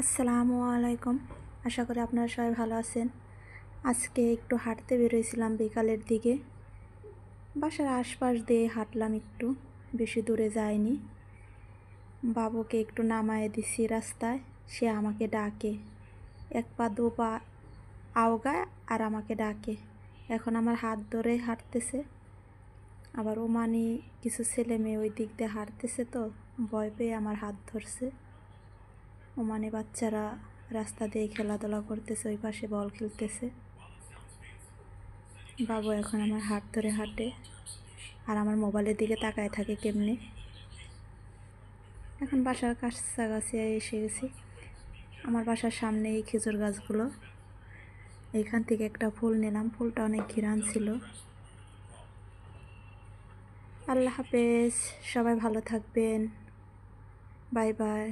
আসসালামু আলাইকুম। আশা করি আপনারা সবাই ভালো আছেন। আজকে একটু হাঁটতে বেরোইছিলাম বিকালের দিকে। বাসার আশপাশ দিয়ে হাঁটলাম একটু, বেশি দূরে যাইনি। বাবুকে একটু নামায়ে দিছি রাস্তায়, সে আমাকে ডাকে। এক পা দু পা আওগায় আর আমাকে ডাকে। এখন আমার হাত ধরে হাঁটতেছে। আবার ওমানি কিছু ছেলে মেয়ে ওই দিক দিয়ে হাঁটতেছে, তো ভয় পেয়ে আমার হাত ধরছে। ওমানি বাচ্চারা রাস্তা দিয়ে খেলাধুলা করতেছে, ওই পাশে বল খেলতেছে। বাবু এখন আমার হাত ধরে হাঁটে আর আমার মোবাইলের দিকে তাকায় থাকে কেমনি। এখন বাসার কাছাকাছি এসে গেছি। আমার বাসার সামনে এই খেজুর গাছগুলো, এইখান থেকে একটা ফুল নিলাম। ফুলটা অনেক ঘ্রাণ ছিল। আল্লাহ হাফেজ, সবাই ভালো থাকবেন। Bye bye.